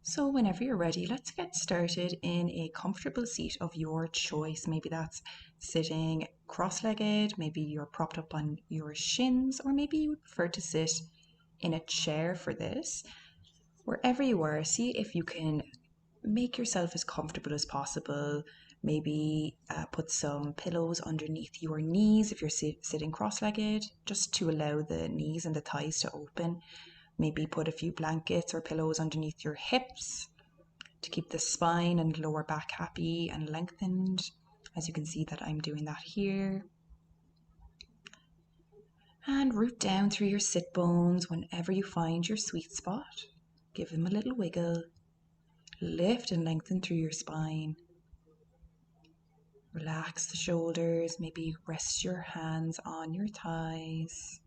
So whenever you're ready, let's get started in a comfortable seat of your choice. Maybe that's sitting cross-legged, maybe you're propped up on your shins, or maybe you would prefer to sit in a chair for this. Wherever you are, see if you can make yourself as comfortable as possible. Maybe put some pillows underneath your knees if you're sitting cross-legged, just to allow the knees and the thighs to open. Maybe put a few blankets or pillows underneath your hips to keep the spine and lower back happy and lengthened, as you can see that I'm doing that here. And root down through your sit bones whenever you find your sweet spot. Give them a little wiggle. Lift and lengthen through your spine. Relax the shoulders, maybe rest your hands on your thighs.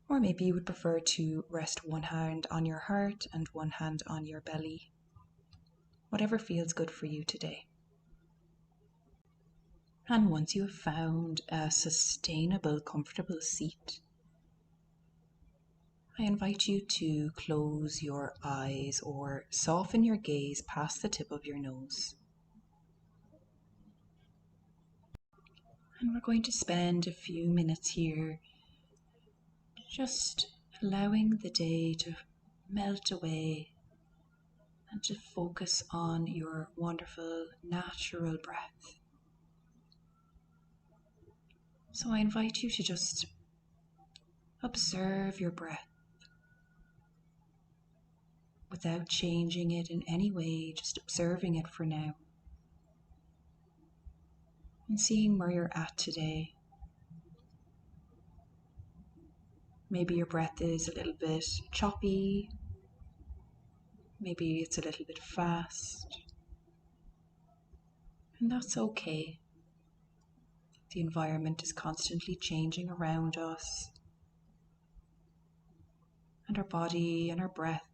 Or maybe you would prefer to rest one hand on your heart and one hand on your belly. Whatever feels good for you today. And once you have found a sustainable, comfortable seat, I invite you to close your eyes or soften your gaze past the tip of your nose. And we're going to spend a few minutes here just allowing the day to melt away and to focus on your wonderful natural breath. So I invite you to just observe your breath without changing it in any way, just observing it for now and seeing where you're at today. Maybe your breath is a little bit choppy, maybe it's a little bit fast, and that's okay. The environment is constantly changing around us, and our body and our breath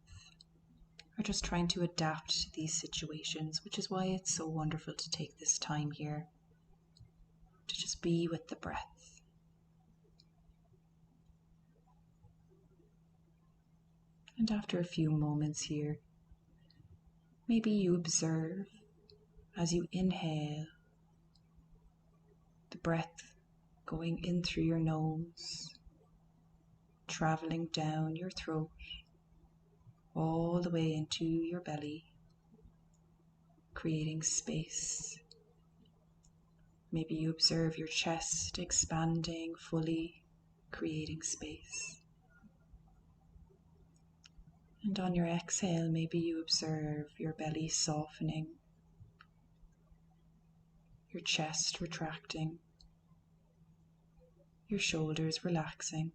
are just trying to adapt to these situations, which is why it's so wonderful to take this time here to just be with the breath. And after a few moments here, maybe you observe as you inhale the breath going in through your nose, traveling down your throat, all the way into your belly, creating space. Maybe you observe your chest expanding fully, creating space. And on your exhale, maybe you observe your belly softening, your chest retracting, your shoulders relaxing.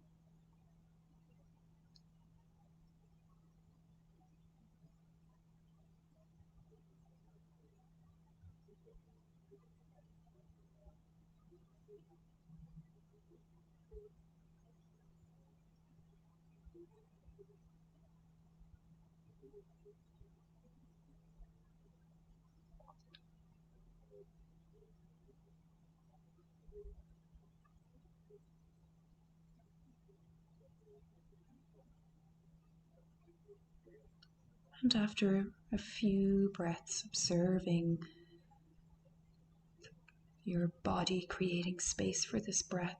And after a few breaths, observing your body creating space for this breath,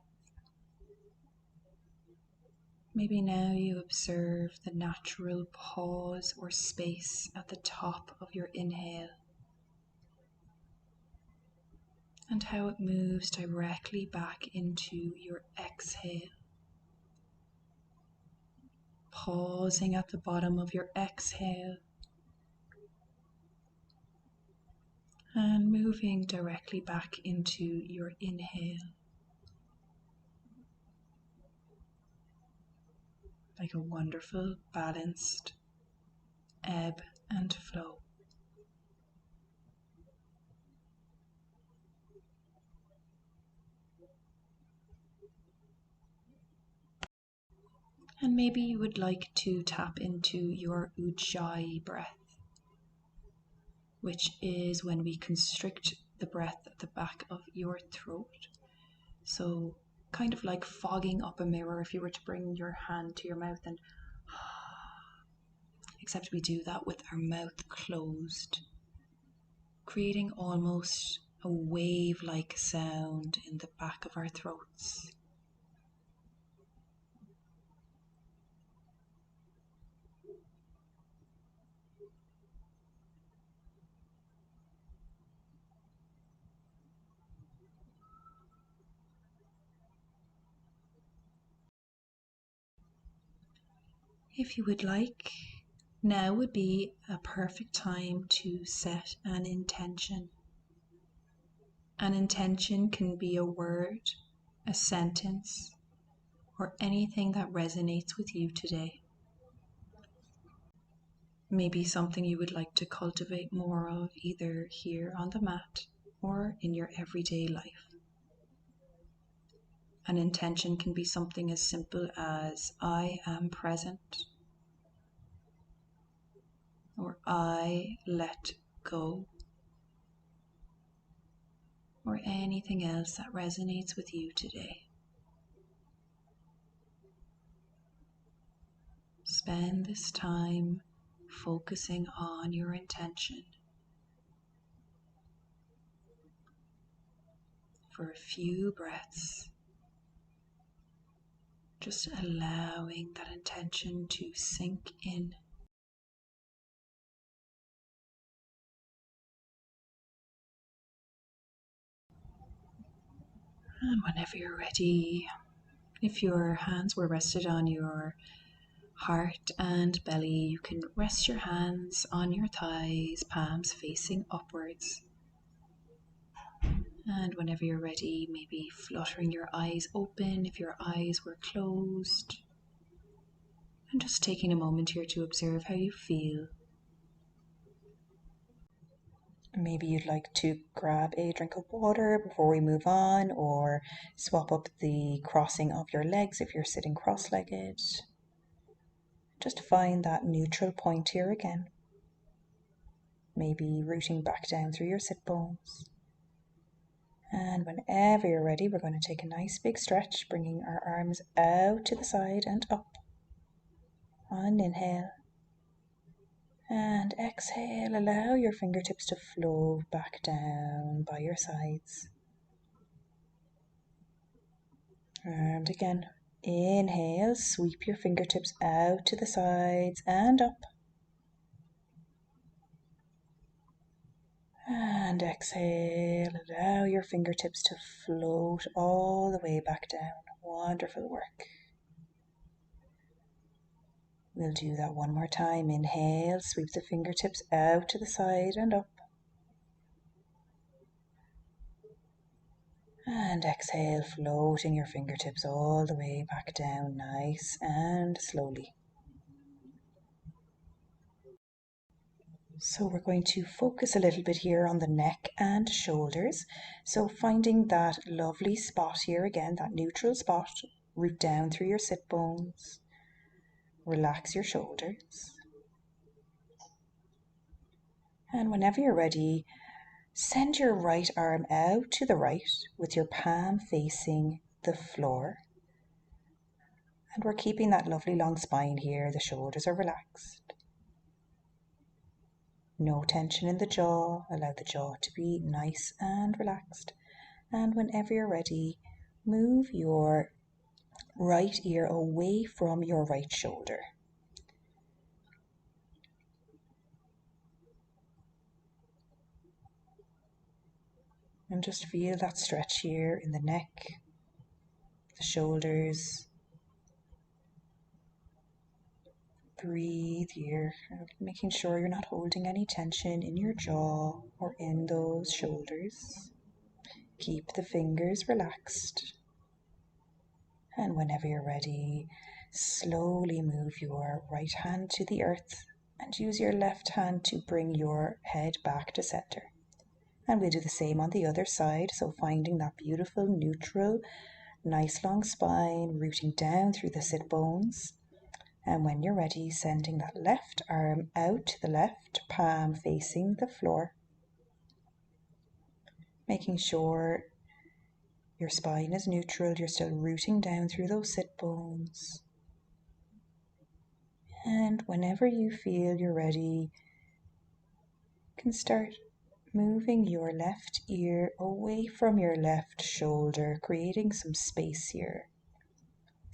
maybe now you observe the natural pause or space at the top of your inhale and how it moves directly back into your exhale. Pausing at the bottom of your exhale and moving directly back into your inhale, like a wonderful balanced ebb and flow. And maybe you would like to tap into your ujjayi breath, which is when we constrict the breath at the back of your throat. So kind of like fogging up a mirror if you were to bring your hand to your mouth and except we do that with our mouth closed, creating almost a wave-like sound in the back of our throats. If you would like, now would be a perfect time to set an intention. An intention can be a word, a sentence, or anything that resonates with you today. Maybe something you would like to cultivate more of, either here on the mat or in your everyday life. An intention can be something as simple as I am present, or I let go, or anything else that resonates with you today. Spend this time focusing on your intention for a few breaths, just allowing that intention to sink in. And whenever you're ready, if your hands were rested on your heart and belly, you can rest your hands on your thighs, palms facing upwards. And whenever you're ready, maybe fluttering your eyes open if your eyes were closed. And just taking a moment here to observe how you feel. Maybe you'd like to grab a drink of water before we move on, or swap up the crossing of your legs if you're sitting cross-legged. Just find that neutral point here again. Maybe rooting back down through your sit bones. And whenever you're ready, we're going to take a nice big stretch, bringing our arms out to the side and up. On inhale. And exhale, allow your fingertips to float back down by your sides. And again, inhale, sweep your fingertips out to the sides and up. And exhale, allow your fingertips to float all the way back down. Wonderful work. We'll do that one more time. Inhale, sweep the fingertips out to the side and up. And exhale, floating your fingertips all the way back down, nice and slowly. So we're going to focus a little bit here on the neck and shoulders. So finding that lovely spot here again, that neutral spot, root down through your sit bones. Relax your shoulders. And whenever you're ready, send your right arm out to the right with your palm facing the floor. And we're keeping that lovely long spine here. The shoulders are relaxed. No tension in the jaw. Allow the jaw to be nice and relaxed. And whenever you're ready, move your right ear away from your right shoulder. And just feel that stretch here in the neck, the shoulders. Breathe here, making sure you're not holding any tension in your jaw or in those shoulders. Keep the fingers relaxed. And whenever you're ready, slowly move your right hand to the earth and use your left hand to bring your head back to center. And we'll do the same on the other side. So finding that beautiful neutral, nice long spine, rooting down through the sit bones. And when you're ready, sending that left arm out to the left, palm facing the floor. Making sure your spine is neutral, you're still rooting down through those sit bones. And whenever you feel you're ready, you can start moving your left ear away from your left shoulder, creating some space here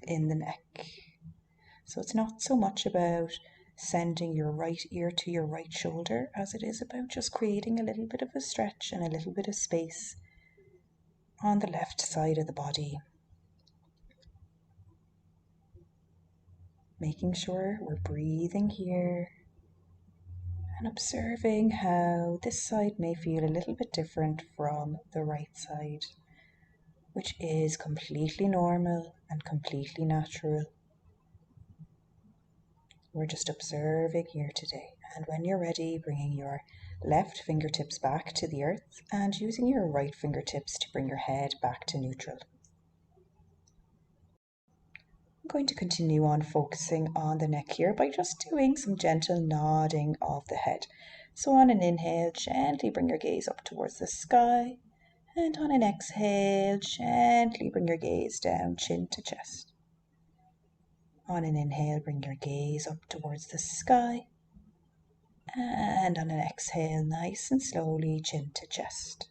in the neck. So it's not so much about sending your right ear to your right shoulder as it is about just creating a little bit of a stretch and a little bit of space on the left side of the body. Making sure we're breathing here and observing how this side may feel a little bit different from the right side, which is completely normal and completely natural. We're just observing here today. And when you're ready, bringing your left fingertips back to the earth and using your right fingertips to bring your head back to neutral. I'm going to continue on focusing on the neck here by just doing some gentle nodding of the head. So on an inhale, gently bring your gaze up towards the sky. And on an exhale, gently bring your gaze down, chin to chest. On an inhale, bring your gaze up towards the sky. And on an exhale, nice and slowly, chin to chest.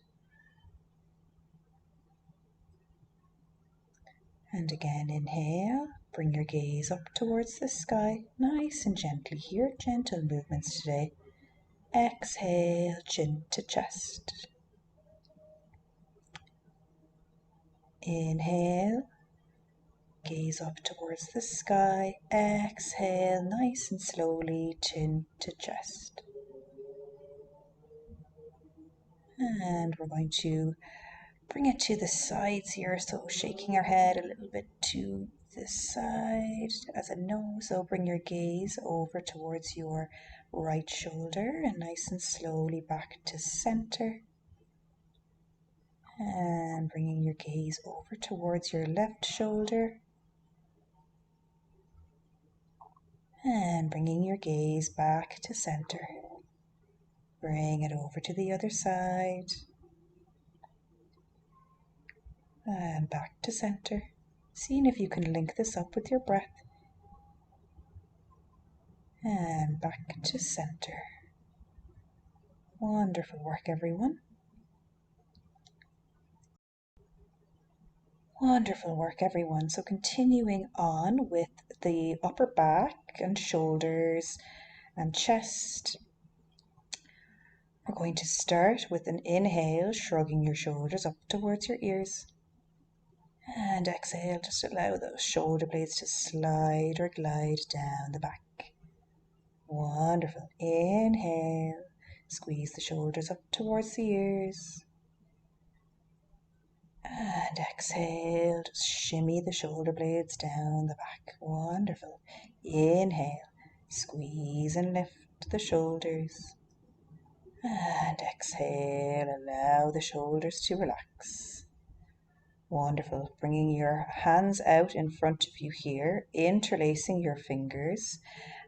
And again, inhale, bring your gaze up towards the sky, nice and gently here, gentle movements today. Exhale, chin to chest. Inhale, gaze up towards the sky. Exhale, nice and slowly, chin to chest. And we're going to bring it to the sides here, so shaking our head a little bit to the side as a no. So bring your gaze over towards your right shoulder and nice and slowly back to center. And bringing your gaze over towards your left shoulder. And bringing your gaze back to center. Bring it over to the other side. And back to center. Seeing if you can link this up with your breath. And back to center. Wonderful work, everyone. Wonderful work, everyone. So continuing on with the upper back and shoulders and chest. We're going to start with an inhale, shrugging your shoulders up towards your ears. And exhale, just allow those shoulder blades to slide or glide down the back. Wonderful. Inhale, squeeze the shoulders up towards the ears. And exhale, just shimmy the shoulder blades down the back. Wonderful. Inhale, squeeze and lift the shoulders. And exhale, allow the shoulders to relax. Wonderful. Bringing your hands out in front of you here, interlacing your fingers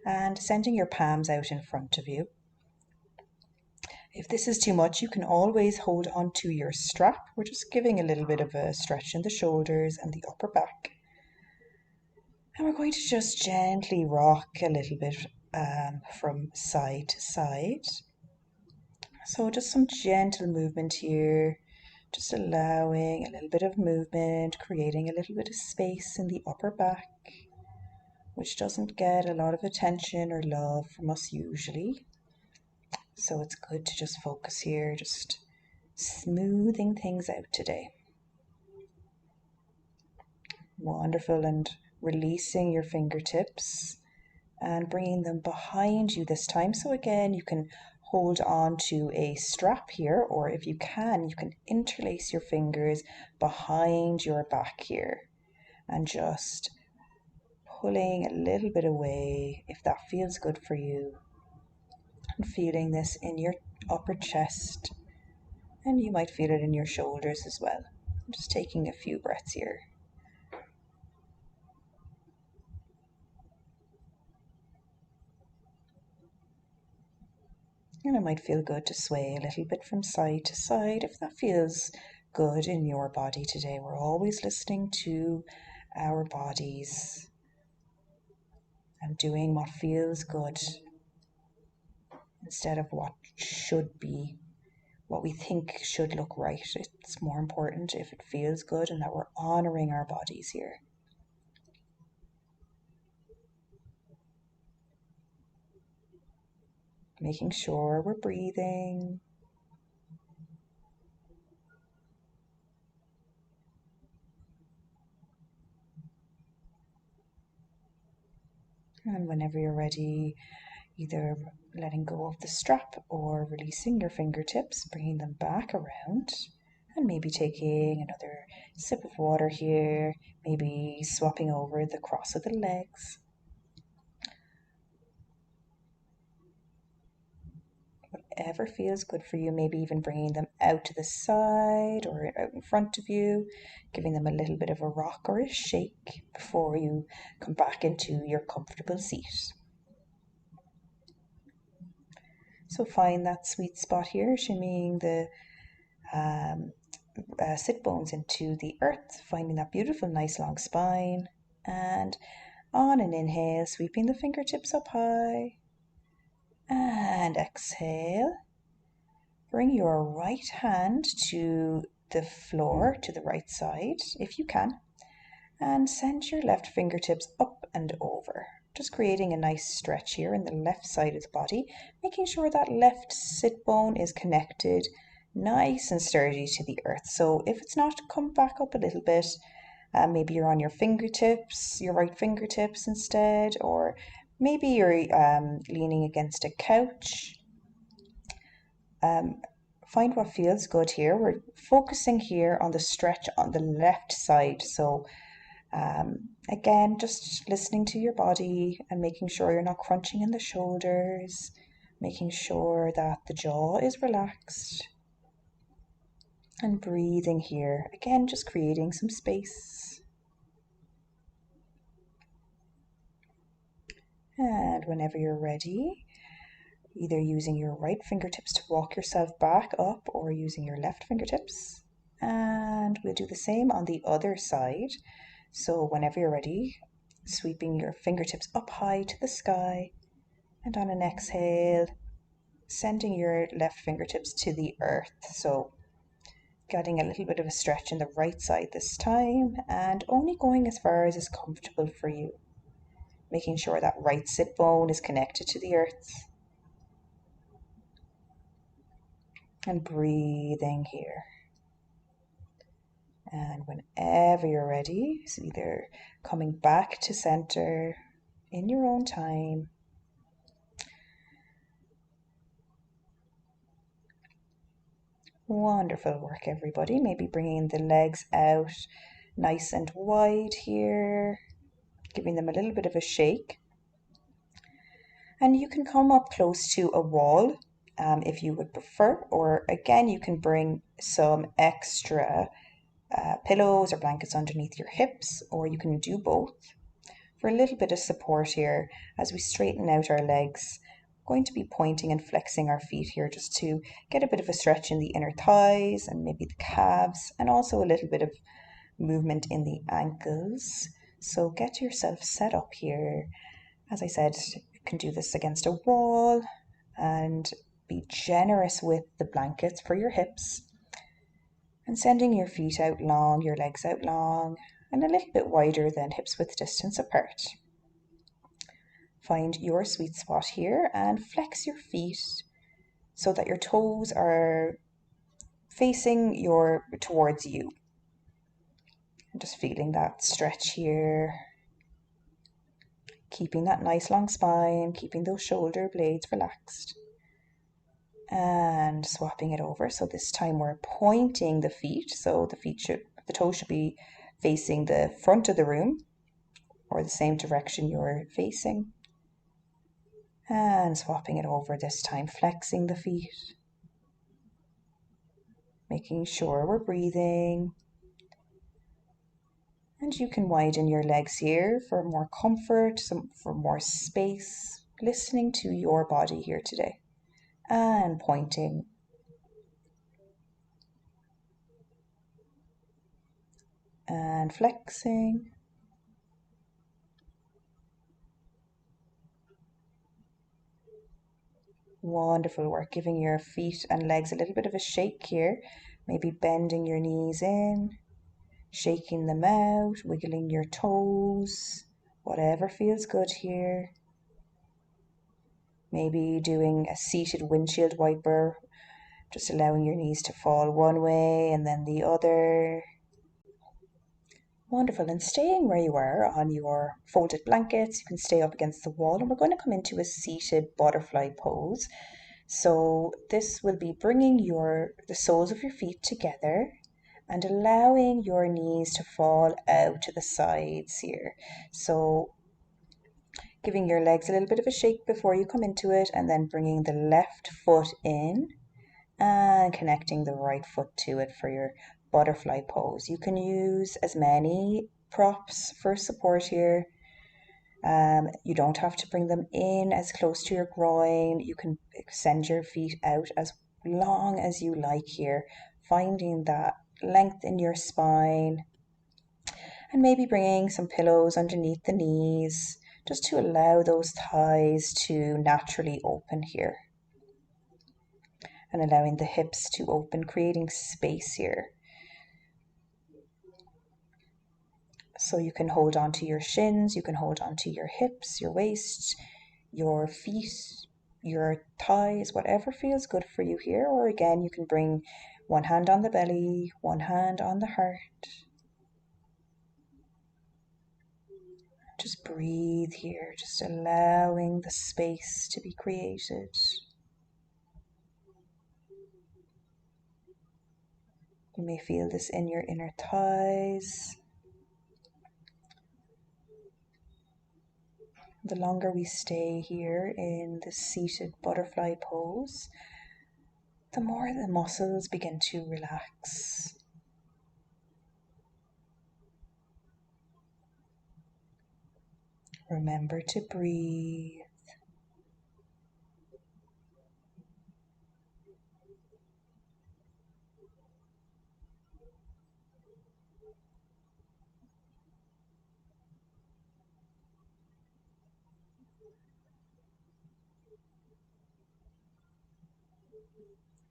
and sending your palms out in front of you. If this is too much, you can always hold onto your strap. We're just giving a little bit of a stretch in the shoulders and the upper back. And we're going to just gently rock a little bit from side to side. So just some gentle movement here, just allowing a little bit of movement, creating a little bit of space in the upper back, which doesn't get a lot of attention or love from us usually. So it's good to just focus here, just smoothing things out today. Wonderful. And releasing your fingertips and bringing them behind you this time. So again, you can hold on to a strap here, or if you can interlace your fingers behind your back here and just pulling a little bit away if that feels good for you. And feeling this in your upper chest, and you might feel it in your shoulders as well. Just taking a few breaths here. And it might feel good to sway a little bit from side to side if that feels good in your body today. We're always listening to our bodies and doing what feels good instead of what should be, what we think should look right. It's more important if it feels good and that we're honoring our bodies here. Making sure we're breathing. And whenever you're ready, either letting go of the strap or releasing your fingertips, bringing them back around, and maybe taking another sip of water here, maybe swapping over the cross of the legs. Whatever feels good for you, maybe even bringing them out to the side or out in front of you, giving them a little bit of a rock or a shake before you come back into your comfortable seat. So find that sweet spot here, shimmying the sit bones into the earth, finding that beautiful, nice long spine. And on an inhale, sweeping the fingertips up high. And exhale. Bring your right hand to the floor, to the right side, if you can. And send your left fingertips up and over. Just creating a nice stretch here in the left side of the body, making sure that left sit bone is connected nice and sturdy to the earth. So if it's not, come back up a little bit. Maybe you're on your fingertips, your right fingertips instead, or maybe you're leaning against a couch. Find what feels good here. We're focusing here on the stretch on the left side. So again, just listening to your body and making sure you're not crunching in the shoulders, making sure that the jaw is relaxed. And breathing here. Again, just creating some space. And whenever you're ready, either using your right fingertips to walk yourself back up or using your left fingertips. And we'll do the same on the other side. So whenever you're ready, sweeping your fingertips up high to the sky. And on an exhale, sending your left fingertips to the earth. So getting a little bit of a stretch in the right side this time and only going as far as is comfortable for you. Making sure that right sit bone is connected to the earth. And breathing here. And whenever you're ready, so either coming back to center in your own time. Wonderful work, everybody. Maybe bringing the legs out nice and wide here, giving them a little bit of a shake. And you can come up close to a wall if you would prefer, or again, you can bring some extra pillows or blankets underneath your hips, or you can do both. For a little bit of support here as we straighten out our legs, I'm going to be pointing and flexing our feet here just to get a bit of a stretch in the inner thighs and maybe the calves, and also a little bit of movement in the ankles. So get yourself set up here. As I said, you can do this against a wall and be generous with the blankets for your hips. And sending your feet out long, your legs out long, and a little bit wider than hips width distance apart. Find your sweet spot here and flex your feet so that your toes are facing towards you. And just feeling that stretch here. Keeping that nice long spine, keeping those shoulder blades relaxed. And swapping it over. So this time we're pointing the feet. So the toes should be facing the front of the room or the same direction you're facing. And swapping it over this time, flexing the feet. Making sure we're breathing. And you can widen your legs here for more comfort, for more space, listening to your body here today. And pointing. And flexing. Wonderful work, giving your feet and legs a little bit of a shake here. Maybe bending your knees in, shaking them out, wiggling your toes, whatever feels good here. Maybe doing a seated windshield wiper, just allowing your knees to fall one way and then the other. Wonderful. And staying where you are on your folded blankets, you can stay up against the wall, and we're going to come into a seated butterfly pose. So this will be bringing the soles of your feet together and allowing your knees to fall out to the sides here. So giving your legs a little bit of a shake before you come into it, and then bringing the left foot in and connecting the right foot to it for your butterfly pose. You can use as many props for support here. You don't have to bring them in as close to your groin. You can extend your feet out as long as you like here, finding that length in your spine, and maybe bringing some pillows underneath the knees just to allow those thighs to naturally open here, and allowing the hips to open, creating space here. So you can hold on to your shins, you can hold on to your hips, your waist, your feet, your thighs, whatever feels good for you here. Or again, you can bring one hand on the belly, one hand on the heart. Just breathe here, just allowing the space to be created. You may feel this in your inner thighs. The longer we stay here in the seated butterfly pose, the more the muscles begin to relax. Remember to breathe.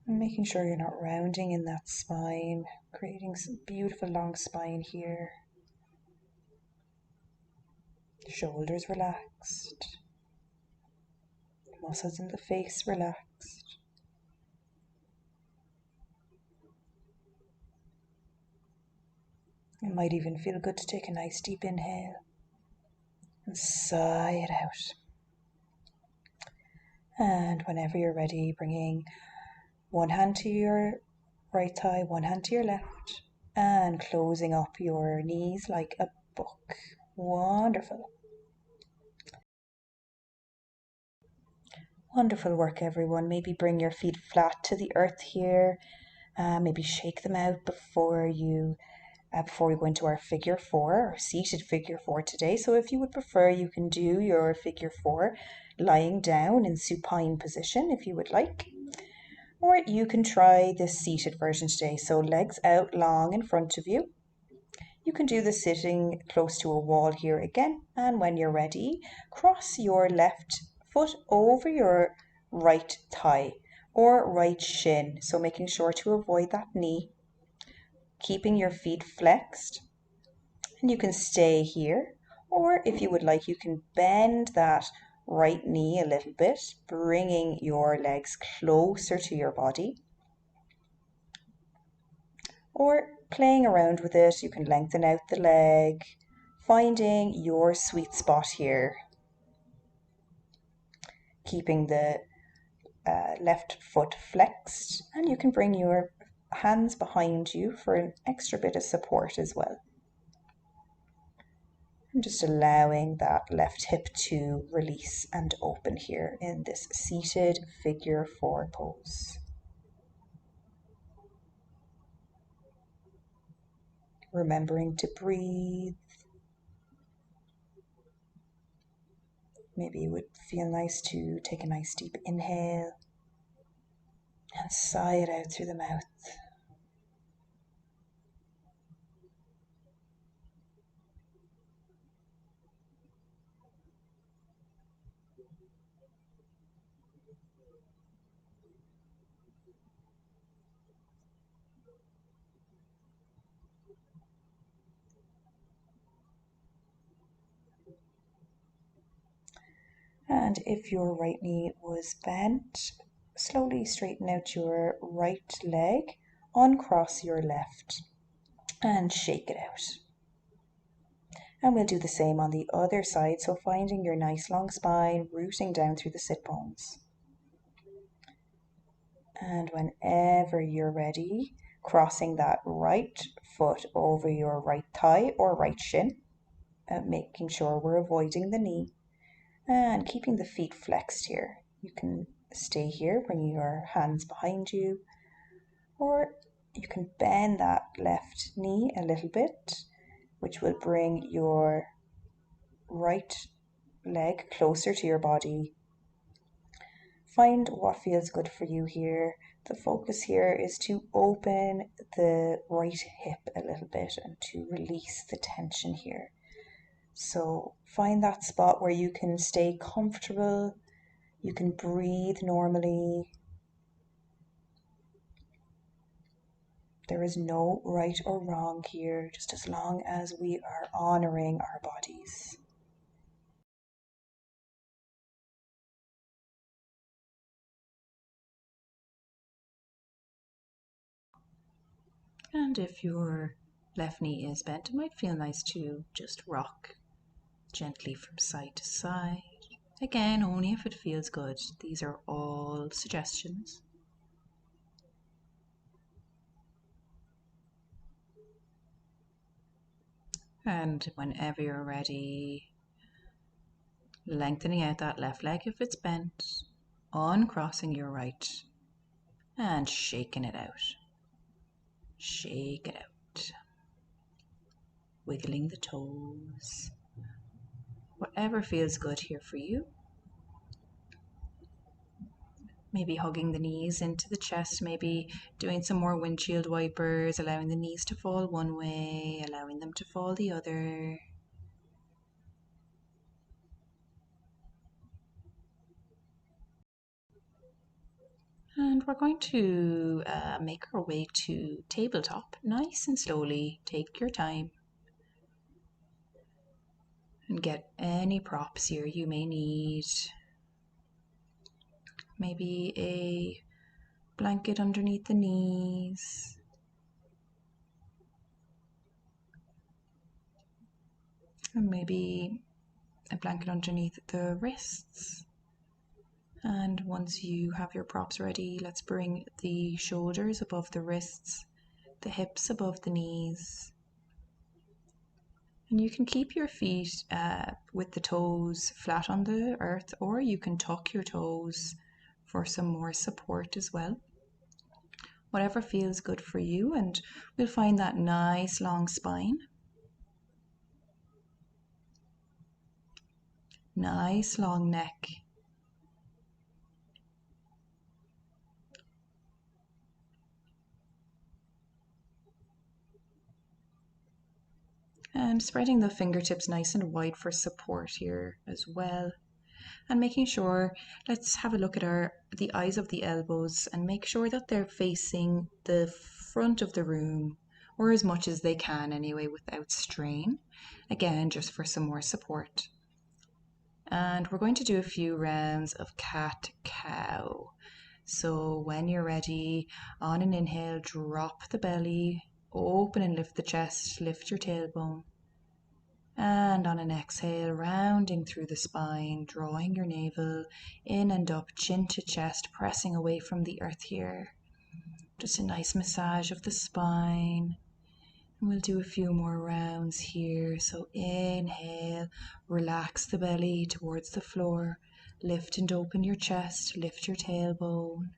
And making sure you're not rounding in that spine, creating some beautiful long spine here. Shoulders relaxed. Muscles in the face relaxed. It might even feel good to take a nice deep inhale and sigh it out. And whenever you're ready, bringing one hand to your right thigh, one hand to your left, and closing up your knees like a book. Wonderful. Wonderful work, everyone. Maybe bring your feet flat to the earth here. Maybe shake them out before we go into our figure four, or seated figure four today. So if you would prefer, you can do your figure four lying down in supine position if you would like. Or you can try the seated version today. So legs out long in front of you. You can do the sitting close to a wall here again. And when you're ready, cross your left foot over your right thigh or right shin. So making sure to avoid that knee, keeping your feet flexed. And you can stay here. Or if you would like, you can bend that right knee a little bit, bringing your legs closer to your body. Or playing around with it, you can lengthen out the leg, finding your sweet spot here. Keeping the left foot flexed, and you can bring your hands behind you for an extra bit of support as well. And just allowing that left hip to release and open here in this seated figure four pose. Remembering to breathe. Maybe it would feel nice to take a nice deep inhale and sigh it out through the mouth. And if your right knee was bent, slowly straighten out your right leg, uncross your left, and shake it out. And we'll do the same on the other side, so finding your nice long spine, rooting down through the sit bones. And whenever you're ready, crossing that right foot over your right thigh or right shin, making sure we're avoiding the knee, and keeping the feet flexed here. You can stay here, bring your hands behind you, or you can bend that left knee a little bit, which will bring your right leg closer to your body. Find what feels good for you here. The focus here is to open the right hip a little bit and to release the tension here. So find that spot where you can stay comfortable, you can breathe normally. There is no right or wrong here, just as long as we are honoring our bodies. And if your left knee is bent, it might feel nice to just rock gently from side to side. Again, only if it feels good. These are all suggestions. And whenever you're ready, lengthening out that left leg if it's bent, uncrossing your right, and shaking it out. Shake it out. Wiggling the toes. Whatever feels good here for you. Maybe hugging the knees into the chest, maybe doing some more windshield wipers, allowing the knees to fall one way, allowing them to fall the other. And we're going to make our way to tabletop, nice and slowly. Take your time and get any props here you may need. Maybe a blanket underneath the knees. And maybe a blanket underneath the wrists. And once you have your props ready, let's bring the shoulders above the wrists, the hips above the knees. And you can keep your feet with the toes flat on the earth, or you can tuck your toes for some more support as well. Whatever feels good for you, and we'll find that nice long spine. Nice long neck. And spreading the fingertips nice and wide for support here as well. And making sure, let's have a look at the eyes of the elbows and make sure that they're facing the front of the room, or as much as they can anyway, without strain. Again, just for some more support. And we're going to do a few rounds of cat-cow. So when you're ready, on an inhale, drop the belly, open and lift the chest, lift your tailbone. And on an exhale, rounding through the spine, drawing your navel in and up, chin to chest, pressing away from the earth here. Just a nice massage of the spine. And we'll do a few more rounds here. So inhale, relax the belly towards the floor. Lift and open your chest, lift your tailbone.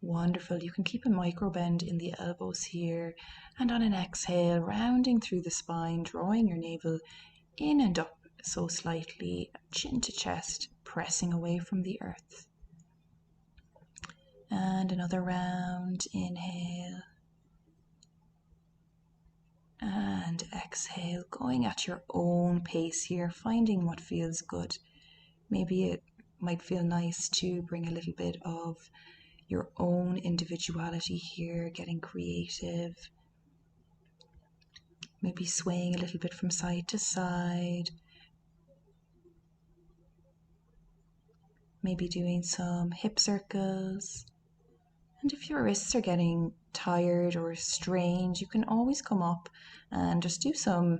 Wonderful. You can keep a micro bend in the elbows here. And on an exhale, rounding through the spine, drawing your navel in and up so slightly, chin to chest, pressing away from the earth. And another round. Inhale. And exhale, going at your own pace here, finding what feels good. Maybe it might feel nice to bring a little bit of your own individuality here, getting creative. Maybe swaying a little bit from side to side. maybe doing some hip circles. And if your wrists are getting tired or strained, you can always come up and just do some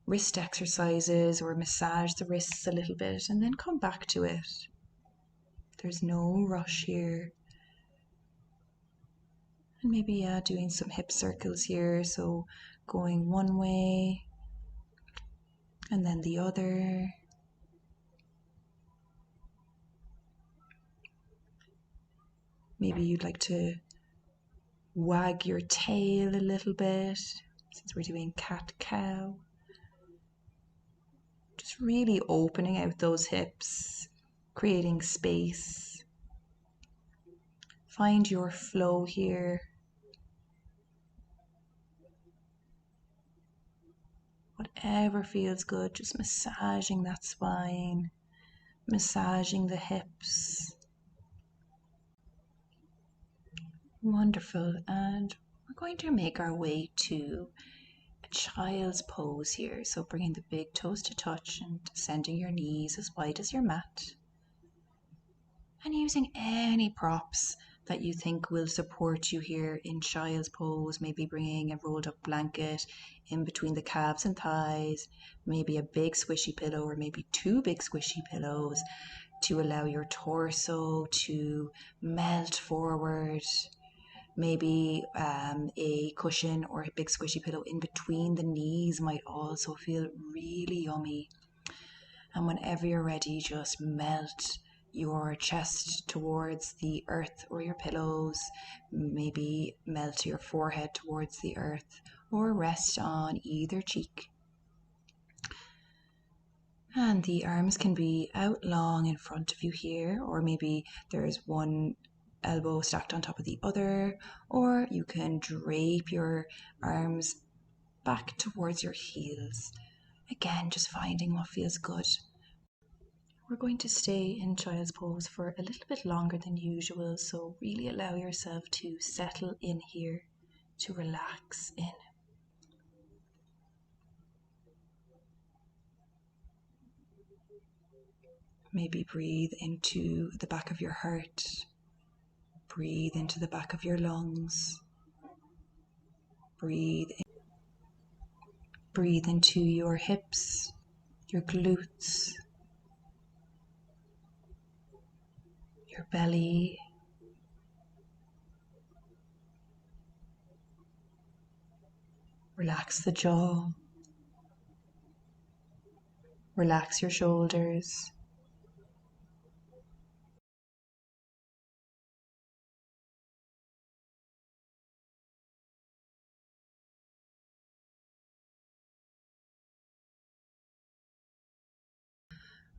wrist exercises or massage the wrists a little bit and then come back to it. There's no rush here. And maybe, yeah, doing some hip circles here. So going one way and then the other. Maybe you'd like to wag your tail a little bit since we're doing cat cow. Just really opening out those hips, creating space. Find your flow here. Whatever feels good, just massaging that spine, massaging the hips. Wonderful. And we're going to make our way to a child's pose here. So bringing the big toes to touch and sending your knees as wide as your mat. And using any props that you think will support you here in child's pose, maybe bringing a rolled up blanket in between the calves and thighs, maybe a big squishy pillow or maybe two big squishy pillows to allow your torso to melt forward. Maybe a cushion or a big squishy pillow in between the knees might also feel really yummy. And whenever you're ready, just melt your chest towards the earth or your pillows. Maybe melt your forehead towards the earth or rest on either cheek. And the arms can be out long in front of you here, or maybe there's one elbow stacked on top of the other, or you can drape your arms back towards your heels. Again, just finding what feels good. We're going to stay in child's pose for a little bit longer than usual, so really allow yourself to settle in here, to relax in. Maybe breathe into the back of your heart, breathe into the back of your lungs, breathe into your hips, your glutes, your belly. Relax the jaw. Relax your shoulders.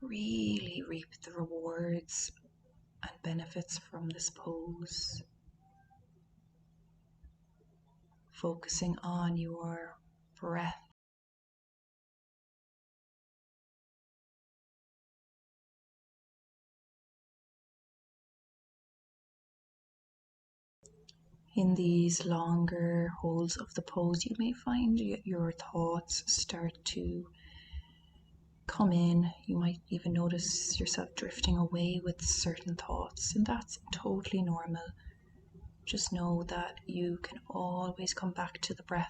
Really reap the rewards and benefits from this pose. Focusing on your breath. In these longer holds of the pose, you may find your thoughts start to come in. You might even notice yourself drifting away with certain thoughts, and that's totally normal. Just know that you can always come back to the breath.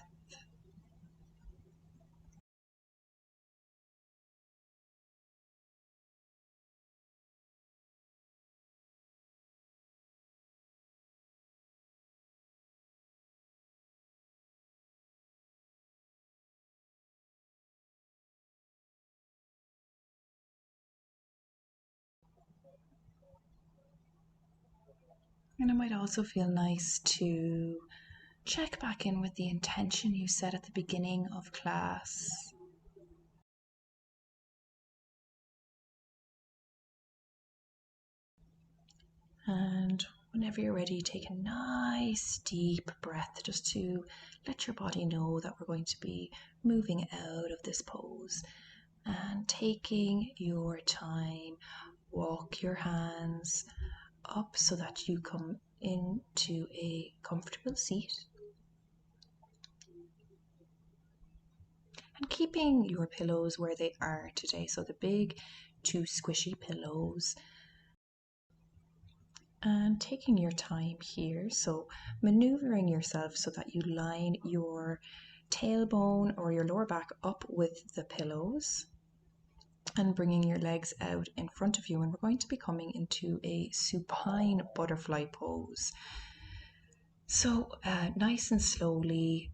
And it might also feel nice to check back in with the intention you set at the beginning of class. And whenever you're ready, take a nice deep breath just to let your body know that we're going to be moving out of this pose. And taking your time, walk your hands up so that you come into a comfortable seat. And keeping your pillows where they are today. So the big two squishy pillows. And taking your time here, so maneuvering yourself so that you line your tailbone or your lower back up with the pillows and bringing your legs out in front of you. And we're going to be coming into a supine butterfly pose. So nice and slowly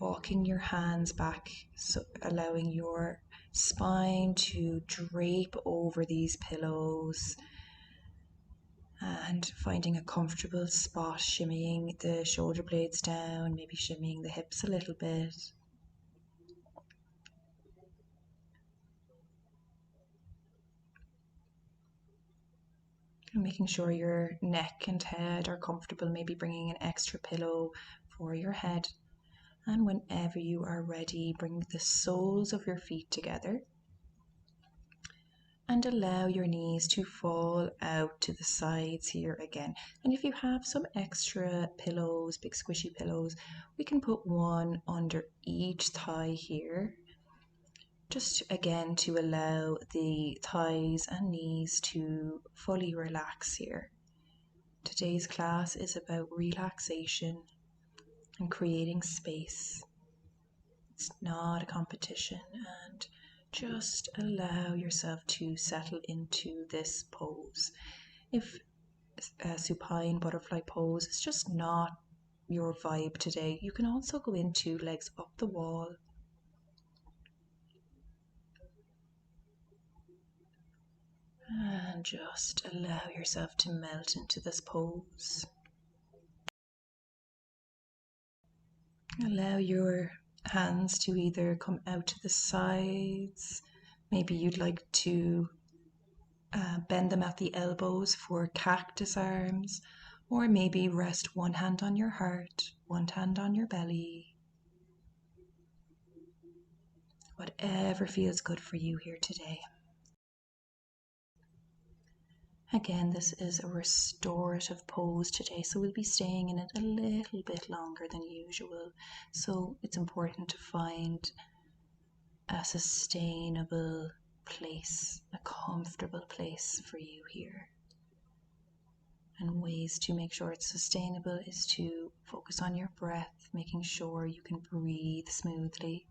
walking your hands back, so allowing your spine to drape over these pillows and finding a comfortable spot, shimmying the shoulder blades down, maybe shimmying the hips a little bit. And making sure your neck and head are comfortable, maybe bringing an extra pillow for your head. And whenever you are ready, bring the soles of your feet together and allow your knees to fall out to the sides here again. And if you have some extra pillows, big squishy pillows, we can put one under each thigh here, just again to allow the thighs and knees to fully relax here. Today's class is about relaxation and creating space. It's not a competition, and just allow yourself to settle into this pose. If a supine butterfly pose is just not your vibe today, you can also go into legs up the wall. And just allow yourself to melt into this pose. Allow your hands to either come out to the sides. Maybe you'd like to bend them at the elbows for cactus arms, or maybe rest one hand on your heart, one hand on your belly. Whatever feels good for you here today. Again, this is a restorative pose today, so we'll be staying in it a little bit longer than usual. So it's important to find a sustainable place, a comfortable place for you here. And ways to make sure it's sustainable is to focus on your breath, making sure you can breathe smoothly,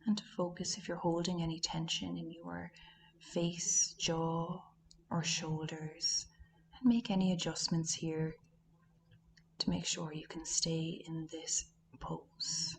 and to focus if you're holding any tension in your face, jaw, or shoulders, and make any adjustments here to make sure you can stay in this pose.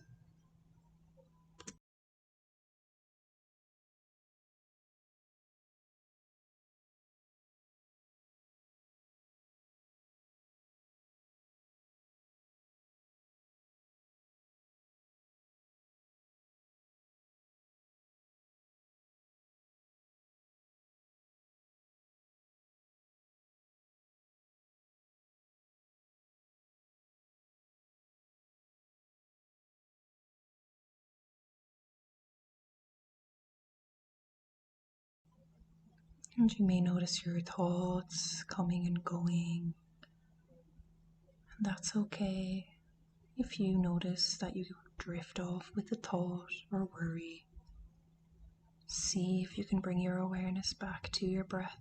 And you may notice your thoughts coming and going. And that's okay. If you notice that you drift off with a thought or worry, see if you can bring your awareness back to your breath.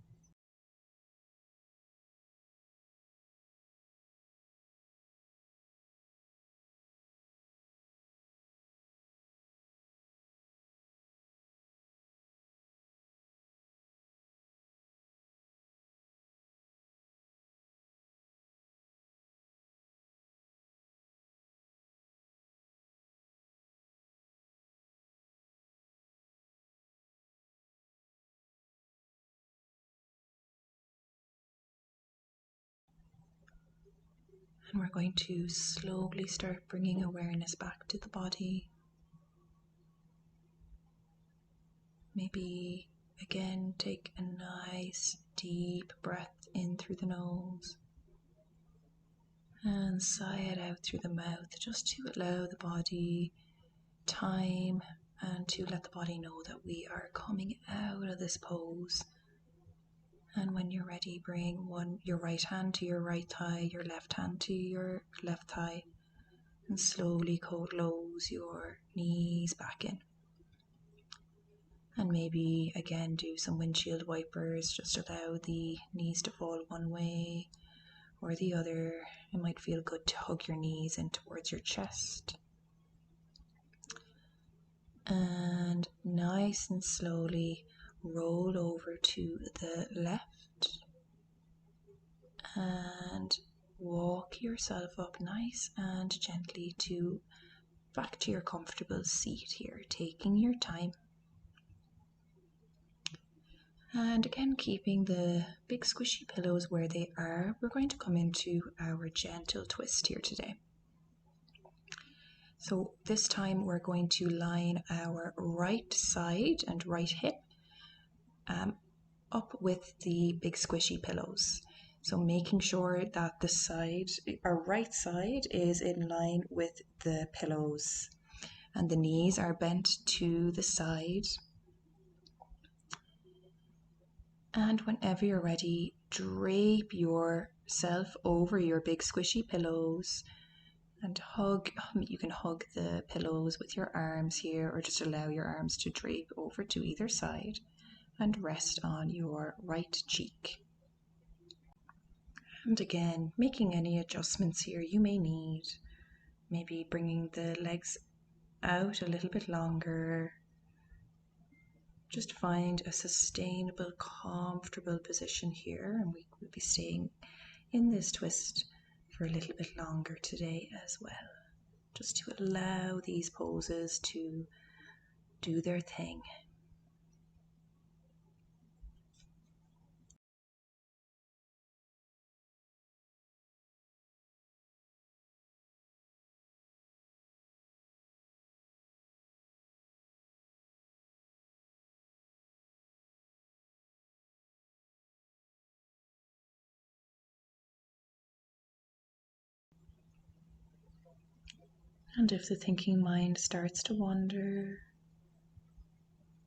And we're going to slowly start bringing awareness back to the body. Maybe again take a nice deep breath in through the nose and sigh it out through the mouth, just to allow the body time and to let the body know that we are coming out of this pose. And when you're ready, bring your right hand to your right thigh, your left hand to your left thigh, and slowly close your knees back in. And maybe again do some windshield wipers, just allow the knees to fall one way or the other. It might feel good to hug your knees in towards your chest. And nice and slowly roll over to the left and walk yourself up nice and gently to back to your comfortable seat here, taking your time. And again, keeping the big squishy pillows where they are, we're going to come into our gentle twist here today. So this time we're going to line our right side and right hip up with the big squishy pillows. So making sure that the side, our right side, is in line with the pillows and the knees are bent to the side. And whenever you're ready, drape yourself over your big squishy pillows and hug. You can hug the pillows with your arms here, or just allow your arms to drape over to either side and rest on your right cheek. And again, making any adjustments here you may need. Maybe bringing the legs out a little bit longer. Just find a sustainable, comfortable position here, and we will be staying in this twist for a little bit longer today as well, just to allow these poses to do their thing. And if the thinking mind starts to wander,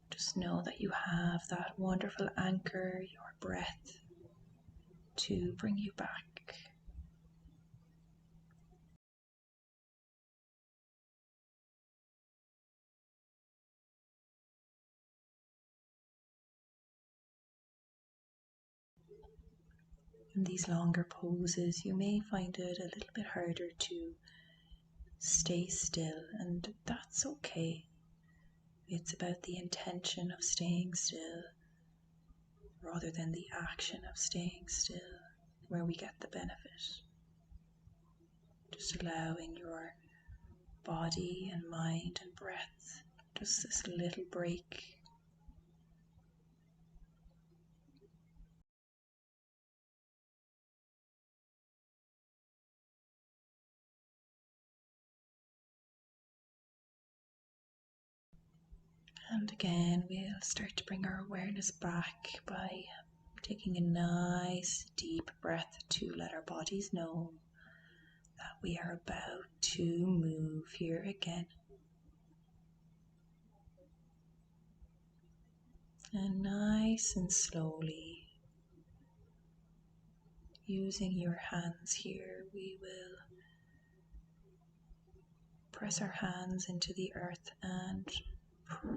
just know that you have that wonderful anchor, your breath, to bring you back. In these longer poses, you may find it a little bit harder to stay still, and that's okay. It's about the intention of staying still rather than the action of staying still where we get the benefit. Just allowing your body and mind and breath just this little break. And again, we'll start to bring our awareness back by taking a nice deep breath to let our bodies know that we are about to move here again. And nice and slowly, using your hands here, we will press our hands into the earth and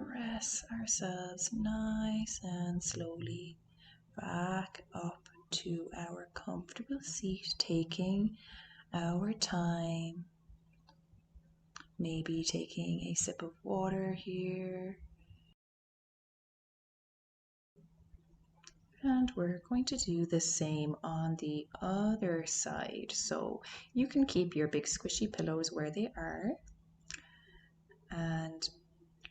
press ourselves nice and slowly back up to our comfortable seat, taking our time. Maybe taking a sip of water here. And we're going to do the same on the other side. So you can keep your big squishy pillows where they are and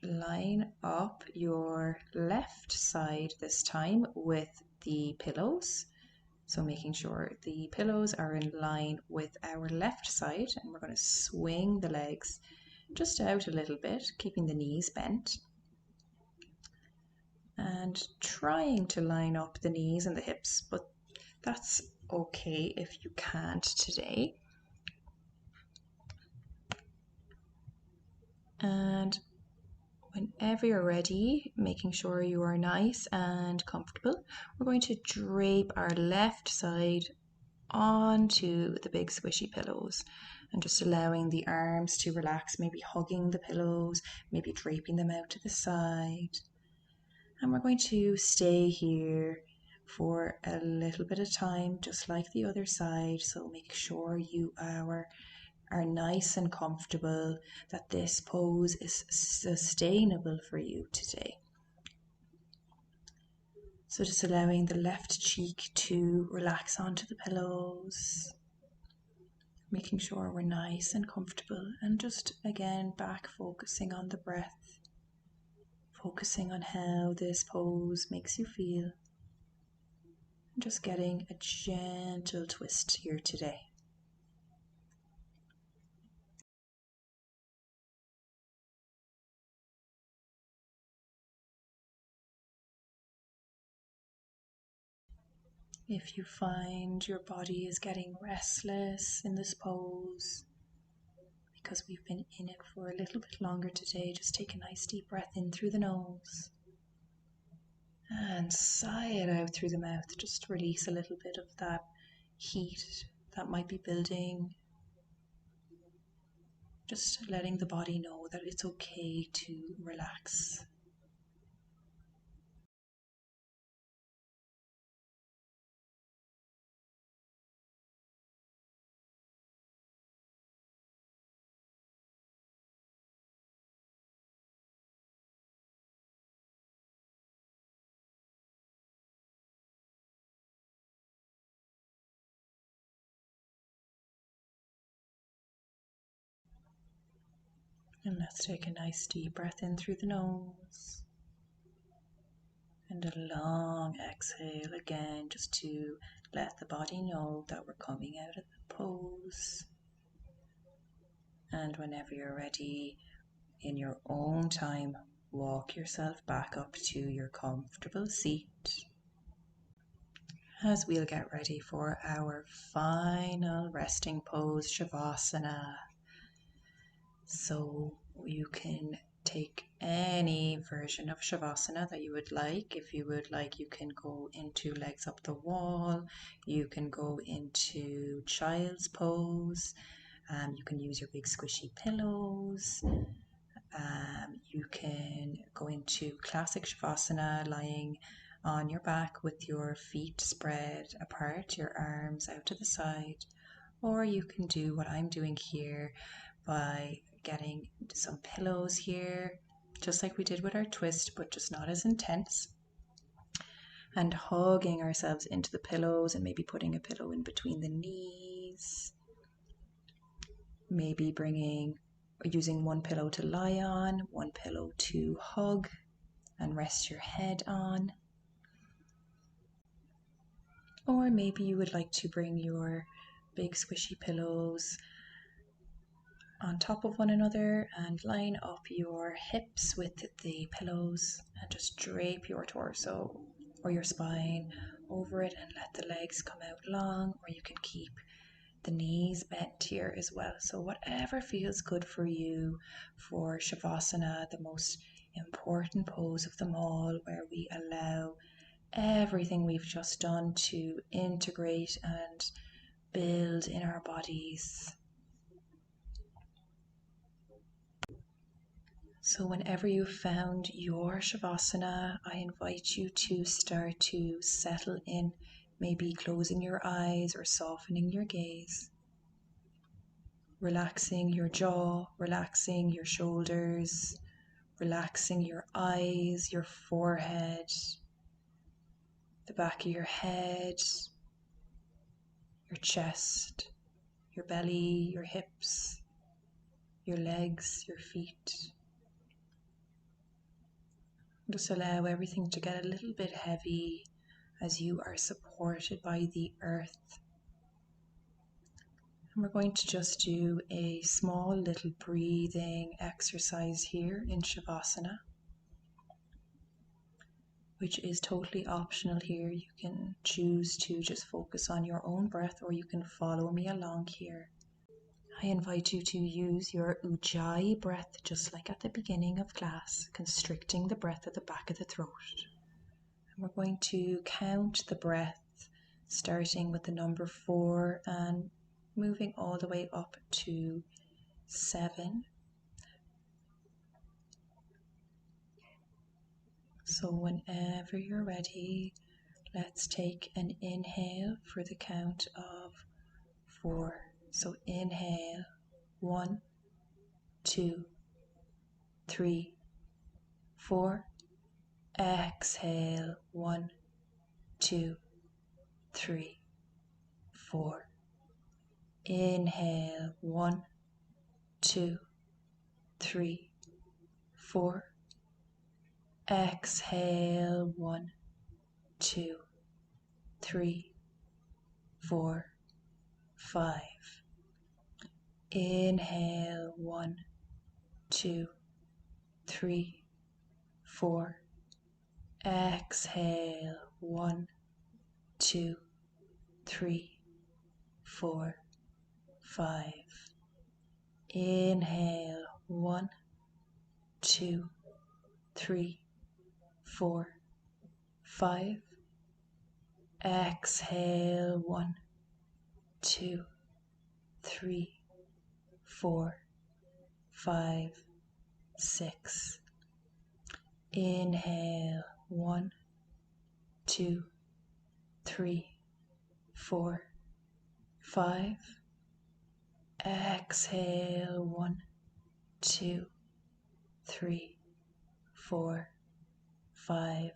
line up your left side this time with the pillows. So making sure the pillows are in line with our left side, and we're going to swing the legs just out a little bit, keeping the knees bent. And trying to line up the knees and the hips, but that's okay if you can't today. And whenever you're ready, making sure you are nice and comfortable, we're going to drape our left side onto the big squishy pillows and just allowing the arms to relax, maybe hugging the pillows, maybe draping them out to the side. And we're going to stay here for a little bit of time, just like the other side. So make sure you are nice and comfortable, that this pose is sustainable for you today. So just allowing the left cheek to relax onto the pillows, making sure we're nice and comfortable, and just again back focusing on the breath, focusing on how this pose makes you feel. Just getting a gentle twist here today. If you find your body is getting restless in this pose, because we've been in it for a little bit longer today, just take a nice deep breath in through the nose and sigh it out through the mouth. Just release a little bit of that heat that might be building. Just letting the body know that it's okay to relax. And let's take a nice deep breath in through the nose. And a long exhale again, just to let the body know that we're coming out of the pose. And whenever you're ready, in your own time, walk yourself back up to your comfortable seat, as we'll get ready for our final resting pose, Shavasana. So you can take any version of Shavasana that you would like. If you would like, you can go into legs up the wall, you can go into child's pose, you can use your big squishy pillows, you can go into classic Shavasana, lying on your back with your feet spread apart, your arms out to the side, or you can do what I'm doing here by getting some pillows here, just like we did with our twist, but just not as intense, and hugging ourselves into the pillows and maybe putting a pillow in between the knees, maybe using one pillow to lie on, one pillow to hug and rest your head on. Or maybe you would like to bring your big squishy pillows on top of one another and line up your hips with the pillows and just drape your torso or your spine over it and let the legs come out long, or you can keep the knees bent here as well. So whatever feels good for you for Shavasana, the most important pose of them all, where we allow everything we've just done to integrate and build in our bodies. So whenever you've found your Shavasana, I invite you to start to settle in, maybe closing your eyes or softening your gaze, relaxing your jaw, relaxing your shoulders, relaxing your eyes, your forehead, the back of your head, your chest, your belly, your hips, your legs, your feet. Just allow everything to get a little bit heavy as you are supported by the earth. And we're going to just do a small little breathing exercise here in Shavasana, which is totally optional here. You can choose to just focus on your own breath, or you can follow me along here. I invite you to use your Ujjayi breath, just like at the beginning of class, constricting the breath at the back of the throat. And we're going to count the breath, starting with the number 4 and moving all the way up to 7. So whenever you're ready, let's take an inhale for the count of 4. So inhale, 1, 2, 3, 4. Exhale, 1, 2, 3, 4. Inhale, 1, 2, 3, 4. Exhale, 1, 2, 3, 4, 5. Inhale, 1, 2, 3, 4. Exhale, 1, 2, 3, 4, 5. Inhale, 1, 2, 3, 4, 5. Exhale, 1, 2, 3, 4, 5, 6. Inhale, 1, 2, 3, 4, 5. Exhale, 1, 2, 3, 4, 5,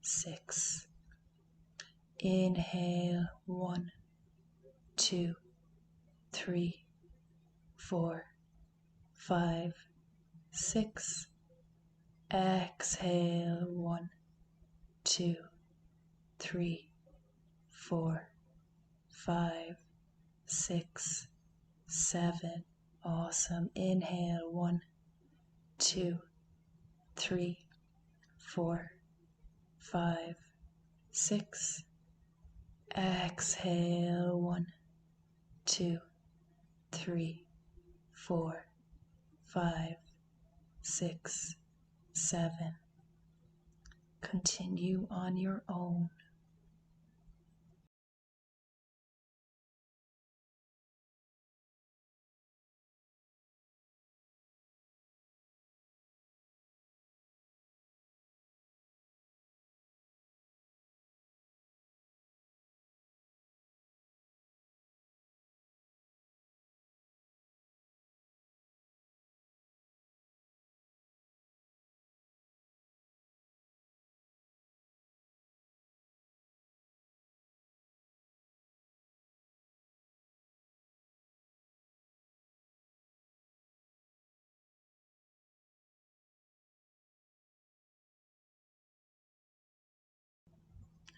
6. Inhale, 1, 2, 3, 4, 5, 6. Exhale, 1, 2, 3, 4, 5, 6, 7. Awesome. Inhale, 1, 2, 3, 4, 5, 6. Exhale, 1, 2, 3, 4, 5, 6, 7. Continue on your own.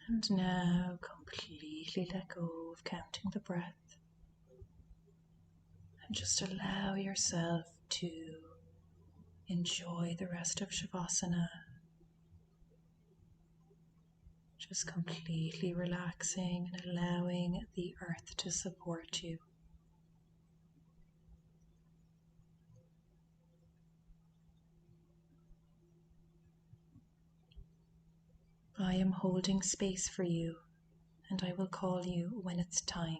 And now completely let go of counting the breath and just allow yourself to enjoy the rest of Shavasana. Just completely relaxing and allowing the earth to support you. I am holding space for you, and I will call you when it's time.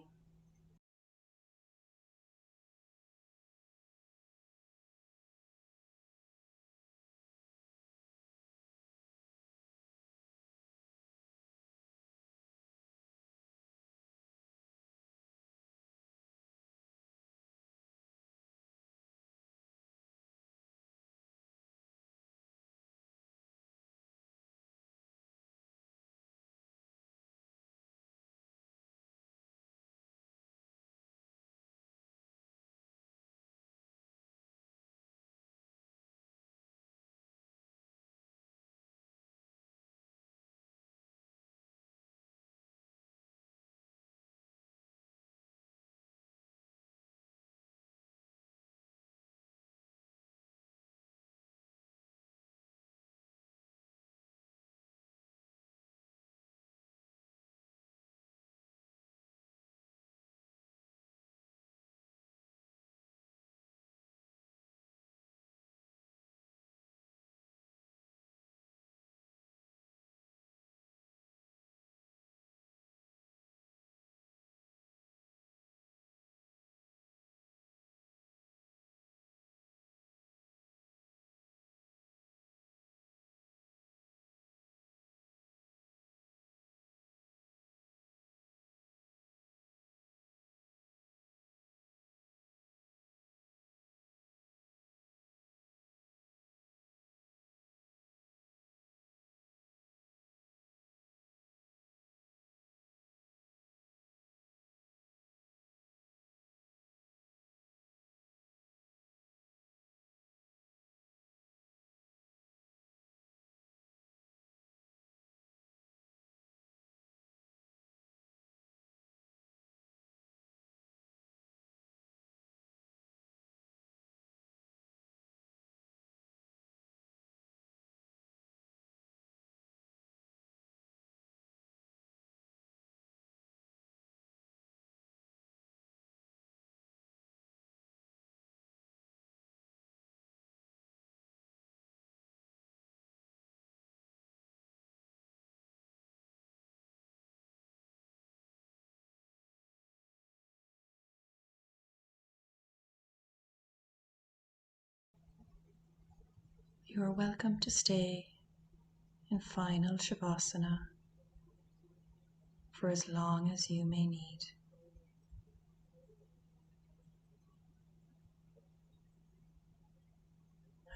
You are welcome to stay in final Shavasana for as long as you may need.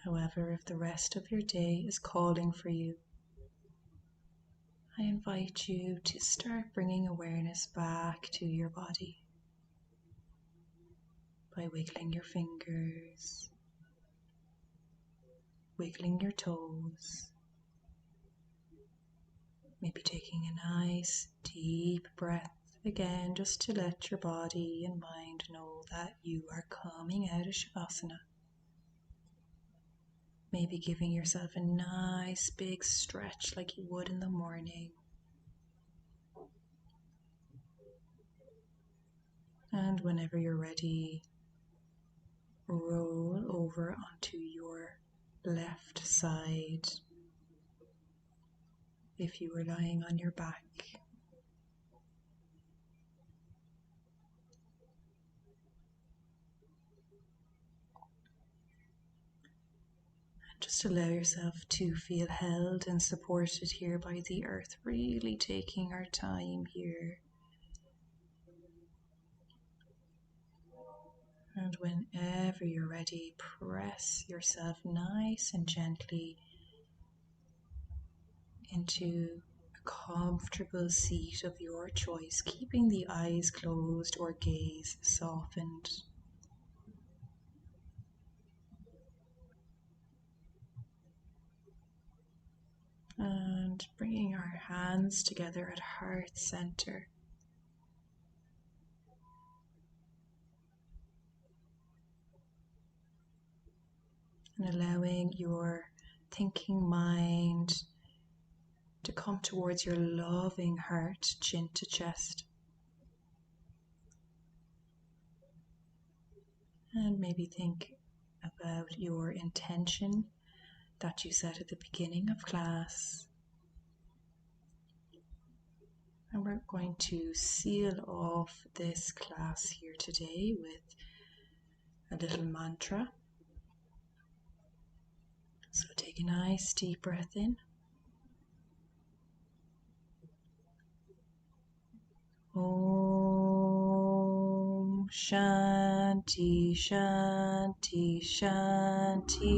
However, if the rest of your day is calling for you, I invite you to start bringing awareness back to your body by wiggling your fingers, wiggling your toes, maybe taking a nice deep breath again just to let your body and mind know that you are coming out of Shavasana. Maybe giving yourself a nice big stretch like you would in the morning. And whenever you're ready, roll over onto your left side if you were lying on your back. And just allow yourself to feel held and supported here by the earth, really taking our time here. And whenever you're ready, press yourself nice and gently into a comfortable seat of your choice, keeping the eyes closed or gaze softened. And bringing our hands together at heart center. And allowing your thinking mind to come towards your loving heart, chin to chest. And maybe think about your intention that you set at the beginning of class. And we're going to seal off this class here today with a little mantra. So take a nice deep breath in. Om Shanti Shanti Shanti.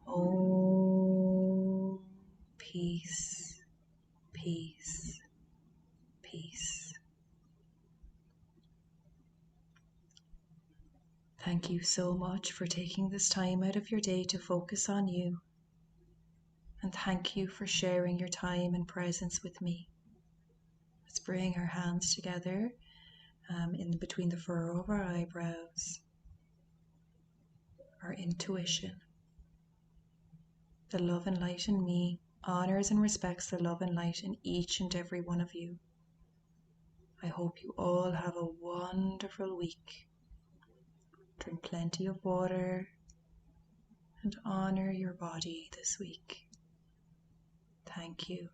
Om Peace, Peace, Peace. Thank you so much for taking this time out of your day to focus on you. And thank you for sharing your time and presence with me. Let's bring our hands together in between the furrow of our eyebrows. Our intuition. The love and light in me honors and respects the love and light in each and every one of you. I hope you all have a wonderful week. Drink plenty of water and honor your body this week. Thank you.